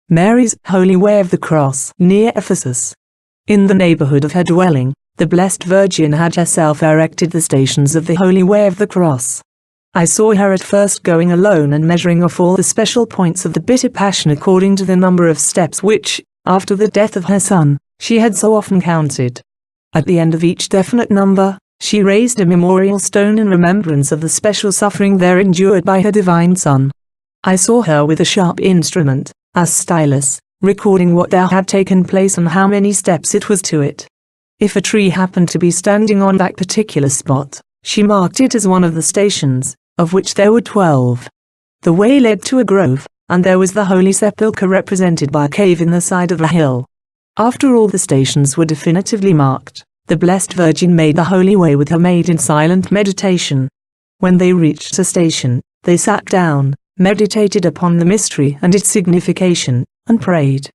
Mary's Holy Way of the Cross near Ephesus. In the neighborhood of her dwelling, the Blessed Virgin had herself erected the stations of the Holy Way of the Cross. I saw her at first going alone and measuring off all the special points of the bitter passion according to the number of steps which, after the death of her Son, she had so often counted. At the end of each definite number, she raised a memorial stone in remembrance of the special suffering there endured by her divine Son. I saw her with a sharp instrument, a stylus, recording what there had taken place and how many steps it was to it. If a tree happened to be standing on that particular spot, she marked it as one of the stations, of which there were 12. The way led to a grove, and there was the Holy Sepulchre represented by a cave in the side of a hill. After all the stations were definitively marked, the Blessed Virgin made the Holy Way with her maid in silent meditation. When they reached a station, they sat down, meditated upon the mystery and its signification, and prayed.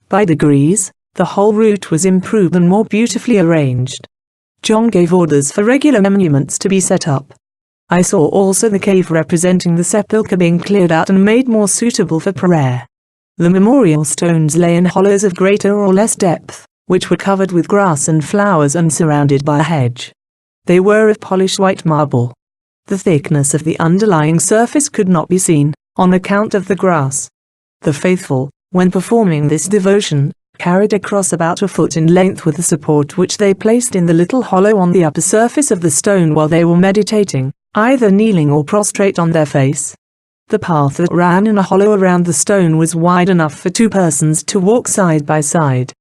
By degrees, the whole route was improved and more beautifully arranged. John gave orders for regular monuments to be set up. I saw also the cave representing the sepulchre being cleared out and made more suitable for prayer. The memorial stones lay in hollows of greater or less depth, which were covered with grass and flowers and surrounded by a hedge. They were of polished white marble. The thickness of the underlying surface could not be seen, on account of the grass. The faithful, when performing this devotion, carried a cross about a foot in length with a support which they placed in the little hollow on the upper surface of the stone while they were meditating, either kneeling or prostrate on their face. The path that ran in a hollow around the stone was wide enough for 2 persons to walk side by side.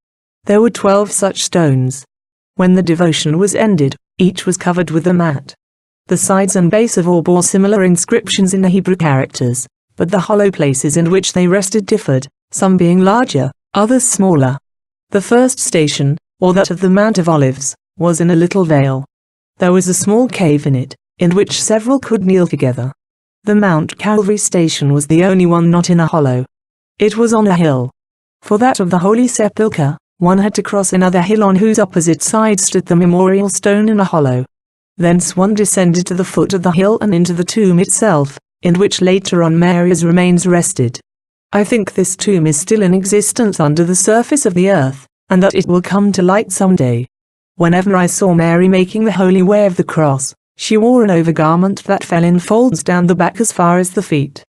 There were 12 such stones. When the devotion was ended, each was covered with a mat. The sides and base of all bore similar inscriptions in the Hebrew characters, but the hollow places in which they rested differed, some being larger, others smaller. The first station, or that of the Mount of Olives, was in a little vale. There was a small cave in it, in which several could kneel together. The Mount Calvary station was the only one not in a hollow. It was on a hill. For that of the Holy Sepulchre, one had to cross another hill on whose opposite side stood the memorial stone in a hollow. Thence one descended to the foot of the hill and into the tomb itself, in which later on Mary's remains rested. I think this tomb is still in existence under the surface of the earth, and that it will come to light someday. Whenever I saw Mary making the Holy Way of the Cross, she wore an overgarment that fell in folds down the back as far as the feet.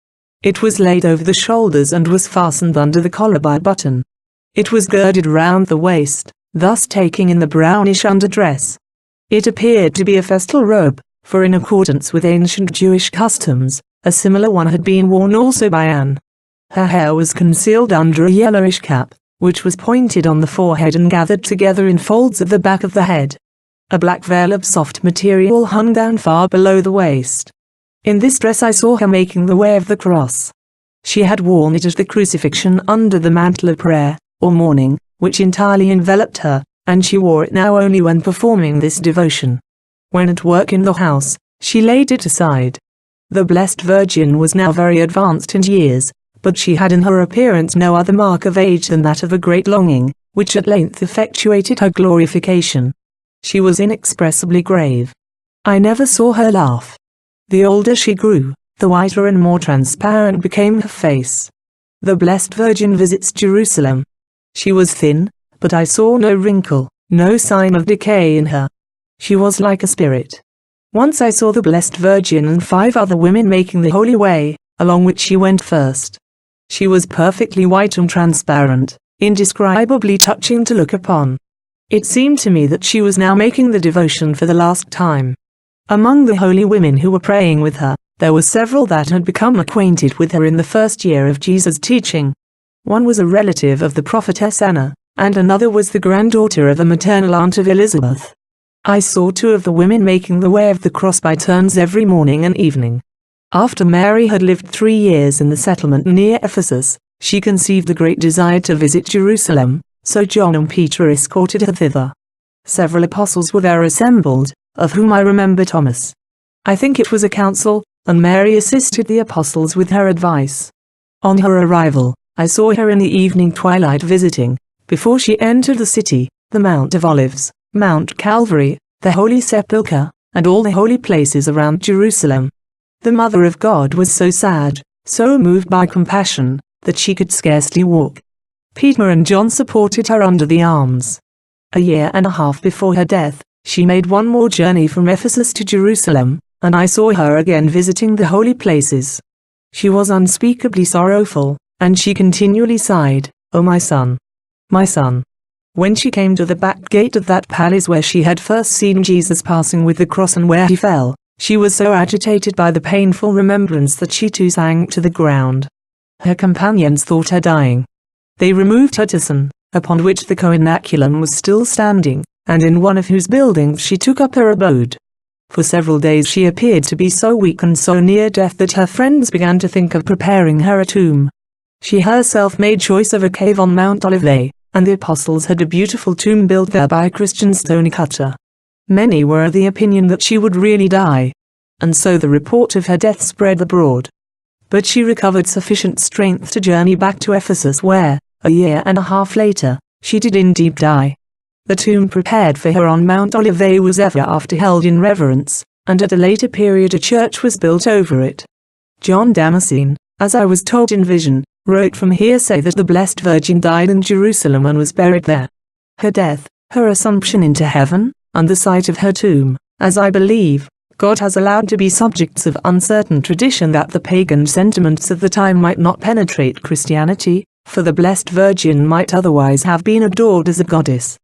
It was laid over the shoulders and was fastened under the collar by a button. It was girded round the waist, thus taking in the brownish underdress. It appeared to be a festal robe, for in accordance with ancient Jewish customs, a similar one had been worn also by Anne. Her hair was concealed under a yellowish cap, which was pointed on the forehead and gathered together in folds at the back of the head. A black veil of soft material hung down far below the waist. In this dress I saw her making the Way of the Cross. She had worn it at the crucifixion under the mantle of prayer, or mourning, which entirely enveloped her, and she wore it now only when performing this devotion. When at work in the house, she laid it aside. The Blessed Virgin was now very advanced in years, but she had in her appearance no other mark of age than that of a great longing, which at length effectuated her glorification. She was inexpressibly grave. I never saw her laugh. The older she grew, the whiter and more transparent became her face. The Blessed Virgin visits Jerusalem. She was thin, but I saw no wrinkle, no sign of decay in her. She was like a spirit. Once I saw the Blessed Virgin and 5 other women making the Holy Way, along which she went first. She was perfectly white and transparent, indescribably touching to look upon. It seemed to me that she was now making the devotion for the last time. Among the holy women who were praying with her, there were several that had become acquainted with her in the first year of Jesus' teaching. One was a relative of the prophetess Anna, and another was the granddaughter of a maternal aunt of Elizabeth. I saw 2 of the women making the Way of the Cross by turns every morning and evening. After Mary had lived 3 years in the settlement near Ephesus, she conceived a great desire to visit Jerusalem, so John and Peter escorted her thither. Several apostles were there assembled, of whom I remember Thomas. I think it was a council, and Mary assisted the apostles with her advice. On her arrival, I saw her in the evening twilight visiting, before she entered the city, the Mount of Olives, Mount Calvary, the Holy Sepulchre, and all the holy places around Jerusalem. The Mother of God was so sad, so moved by compassion, that she could scarcely walk. Peter and John supported her under the arms. A year and a half before her death, she made one more journey from Ephesus to Jerusalem, and I saw her again visiting the holy places. She was unspeakably sorrowful, and she continually sighed, "Oh my son, my son." When she came to the back gate of that palace where she had first seen Jesus passing with the cross and where he fell, she was so agitated by the painful remembrance that she too sank to the ground. Her companions thought her dying. They removed her tison, upon which the coinaculum was still standing, and in one of whose buildings she took up her abode. For several days she appeared to be so weak and so near death that her friends began to think of preparing her a tomb. She herself made choice of a cave on Mount Olivet, and the apostles had a beautiful tomb built there by a Christian stonecutter. Many were of the opinion that she would really die, and so the report of her death spread abroad. But she recovered sufficient strength to journey back to Ephesus where, a year and a half later, she did indeed die. The tomb prepared for her on Mount Olivet was ever after held in reverence, and at a later period a church was built over it. John Damascene, as I was told in vision, wrote from hearsay that the Blessed Virgin died in Jerusalem and was buried there. Her death, her assumption into heaven, and the sight of her tomb, as I believe, God has allowed to be subjects of uncertain tradition that the pagan sentiments of the time might not penetrate Christianity, for the Blessed Virgin might otherwise have been adored as a goddess.